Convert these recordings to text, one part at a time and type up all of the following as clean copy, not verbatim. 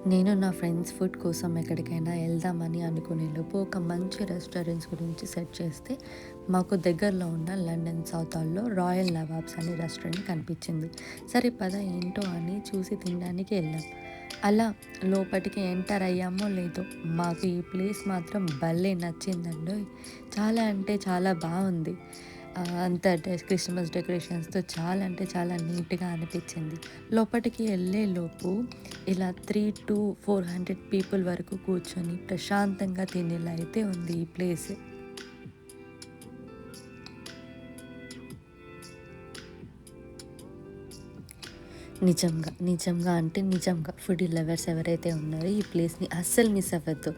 నేను నా friends food కోసం ఎక్కడికైనా వెళ్దామని అనుకునేలోపు ఒక మంచి రెస్టారెంట్స్ గురించి సెర్చ్ చేస్తే మాకు దగ్గరలో ఉన్న లండన్ సౌత్ హాల్లో రాయల్ నవాబ్స్ అనే రెస్టారెంట్ కనిపించింది. సరే పద ఏంటో అని చూసి తినడానికి వెళ్ళాం. అలా లోపలికి ఎంటర్ అయ్యామో లేదో మాకు ఈ ప్లేస్ మాత్రం భలే నచ్చిందండి. చాలా అంటే చాలా బాగుంది. అంత క్రిస్మస్ డెకరేషన్స్తో చాలా అంటే చాలా నీట్గా అనిపించింది. లోపలికి వెళ్ళేలోపు ఇలా 300 to 400 పీపుల్ వరకు కూర్చొని ప్రశాంతంగా తినేలా అయితే ఉంది ఈ ప్లేస్. నిజంగా అంటే నిజంగా ఫుడ్ లవర్స్ ఎవరైతే ఉన్నారో ఈ ప్లేస్ని అస్సలు మిస్ అవ్వద్దు.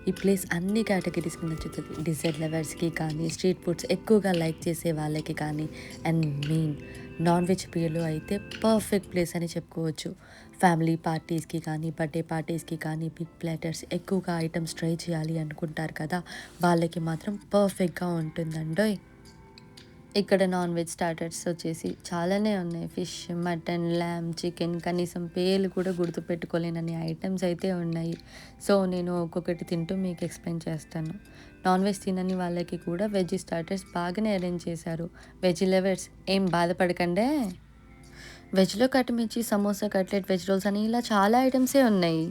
ఈ ప్లేస్ అన్ని కేటగిరీస్కి నచ్చుతుంది. డిజర్ట్ లవర్స్కి కానీ, స్ట్రీట్ ఫుడ్స్ ఎక్కువగా లైక్ చేసే వాళ్ళకి కానీ, అండ్ మెయిన్ నాన్ వెజ్ ప్రియులు అయితే పర్ఫెక్ట్ ప్లేస్ అని చెప్పుకోవచ్చు. ఫ్యామిలీ పార్టీస్కి కానీ, బర్త్డే పార్టీస్కి కానీ, బిగ్ ప్లాటర్స్ ఎక్కువగా ఐటమ్స్ ట్రై చేయాలి అనుకుంటారు కదా, వాళ్ళకి మాత్రం పర్ఫెక్ట్గా ఉంటుందండోయ్. ఇక్కడ నాన్ వెజ్ స్టార్టర్స్ వచ్చేసి చాలానే ఉన్నాయి. ఫిష్, మటన్, ల్యామ్, చికెన్, కనీసం పేర్లు కూడా గుర్తుపెట్టుకోలేనన్ని ఐటమ్స్ అయితే ఉన్నాయి. సో నేను ఒక్కొక్కటి తింటూ మీకు ఎక్స్ప్లెయిన్ చేస్తాను. నాన్ వెజ్ తినని వాళ్ళకి కూడా వెజ్ స్టార్టర్స్ బాగానే అరేంజ్ చేశారు. వెజ్ లవర్స్ ఏం బాధపడకండే. వెజ్లో కట్టిమిర్చి, సమోసా, కట్లెట్, వెజ్ రోల్స్ అని ఇలా చాలా ఐటమ్సే ఉన్నాయి.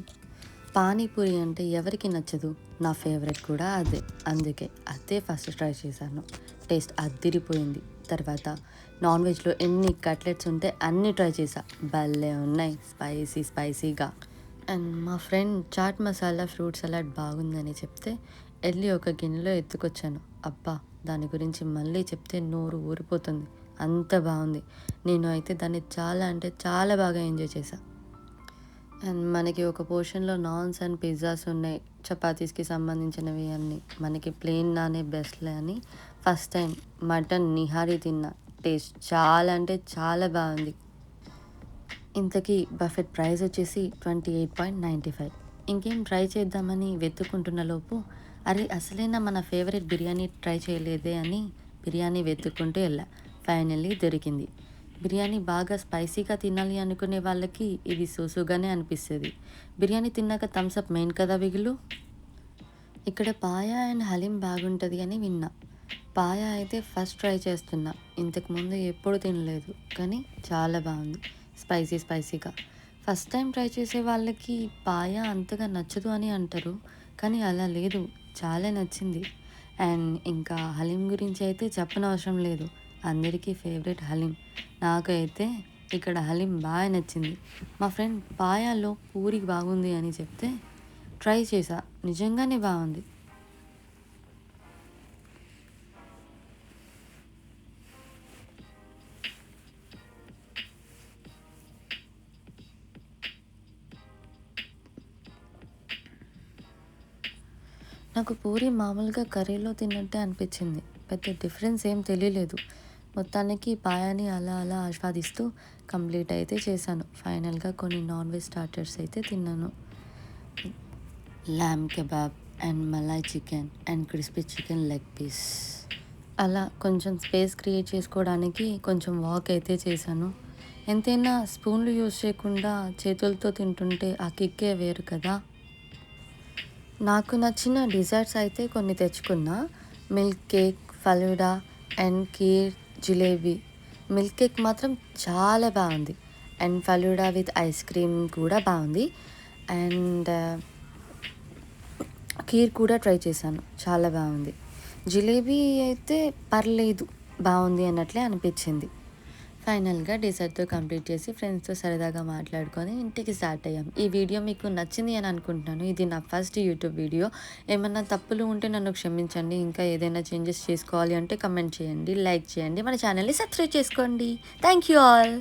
పానీపూరి అంటే ఎవరికి నచ్చదు? నా ఫేవరెట్ కూడా అదే. అందుకే అదే ఫస్ట్ ట్రై చేశాను. టేస్ట్ అద్దిరిపోయింది. తర్వాత నాన్ వెజ్లో ఎన్ని కట్లెట్స్ ఉంటే అన్నీ ట్రై చేశా. భలే ఉన్నాయి, స్పైసీగా. అండ్ మా friend chaat masala fruit salad బాగుందని చెప్తే వెళ్ళి ఒక గిన్నెలో ఎత్తుకొచ్చాను. అబ్బా, దాని గురించి మళ్ళీ చెప్తే నోరు ఊరిపోతుంది, అంత బాగుంది. నేను అయితే దాన్ని చాలా అంటే చాలా బాగా ఎంజాయ్ చేశాను. అండ్ మనకి ఒక పోర్షన్లో నాన్స్ అండ్ పిజ్జాస్ ఉన్నాయి, చపాతీస్కి సంబంధించినవి అన్నీ. మనకి ప్లెయిన్ నానే బెస్ట్లే అని ఫస్ట్ టైం మటన్ నిహారీ తిన్నా. టేస్ట్ చాలా అంటే చాలా బాగుంది. ఇంతకీ బఫెట్ ప్రైస్ వచ్చేసి 28.95. ఇంకేం ట్రై చేద్దామని వెతుక్కుంటున్న లోపు అరే అసలైనా మన ఫేవరెట్ బిర్యానీ ట్రై చేయలేదే అని బిర్యానీ వెతుక్కుంటూ వెళ్ళా. ఫైనల్లీ దొరికింది. బిర్యానీ బాగా స్పైసీగా తినాలి అనుకునే వాళ్ళకి ఇది సోసుగానే అనిపిస్తుంది. బిర్యానీ తిన్నాక థమ్స్అప్ మెయిన్ కదా బిగులు. ఇక్కడ పాయా అండ్ హలీం బాగుంటుంది అని విన్నా. పాయా అయితే ఫస్ట్ ట్రై చేస్తున్నా. ఇంతకుముందు ఎప్పుడు తినలేదు, కానీ చాలా బాగుంది. స్పైసీగా. ఫస్ట్ టైం ట్రై చేసే వాళ్ళకి పాయా అంతగా నచ్చదు అని అంటారు, కానీ అలా లేదు, చాలా నచ్చింది. అండ్ ఇంకా హలీం గురించి అయితే చెప్పనవసరం లేదు. అందరికీ ఫేవరెట్ హలీం. నాకైతే ఇక్కడ హలీం బాగా నచ్చింది. మా ఫ్రెండ్ పాయాలో పూరి బాగుంది అని చెప్తే ట్రై చేశా. నిజంగానే బాగుంది. నాకు పూరి మామూలుగా కర్రీలో తిన్నట్టే అనిపించింది. పెద్ద డిఫరెన్స్ ఏం తెలియలేదు. మొత్తానికి పాయాని అలా ఆస్వాదిస్తూ కంప్లీట్ అయితే చేశాను. ఫైనల్గా కొన్ని నాన్ వెజ్ స్టార్టర్స్ అయితే తిన్నాను. Lamb kebab and malai chicken and crispy chicken leg piece. అలా కొంచెం స్పేస్ క్రియేట్ చేసుకోవడానికి కొంచెం వాక్ అయితే చేశాను. ఎంతైనా స్పూన్లు యూజ్ చేయకుండా చేతులతో తింటుంటే ఆ కిక్కే వేరు కదా. నాకు నచ్చిన డిజర్ట్స్ అయితే కొన్ని తెచ్చుకున్నా. Milk cake, falooda and kheer, jalebi. Milk cake మాత్రం చాలా బాగుంది. And falooda with ice cream కూడా బాగుంది. అండ్ కీర్ కూడా ట్రై చేశాను, చాలా బాగుంది. జిలేబీ అయితే పర్లేదు, బాగుంది అన్నట్లే అనిపించింది. ఫైనల్గా డెజర్ట్తో కంప్లీట్ చేసి ఫ్రెండ్స్తో సరదాగా మాట్లాడుకొని ఇంటికి స్టార్ట్ అయ్యాం. ఈ వీడియో మీకు నచ్చింది అని అనుకుంటున్నాను. ఇది నా ఫస్ట్ యూట్యూబ్ వీడియో. ఏమన్నా తప్పులు ఉంటే నన్ను క్షమించండి. ఇంకా ఏదైనా చేంజెస్ చేసుకోవాలి అంటే కమెంట్ చేయండి, లైక్ చేయండి, మన ఛానల్ని సబ్స్క్రైబ్ చేసుకోండి. Thank you all.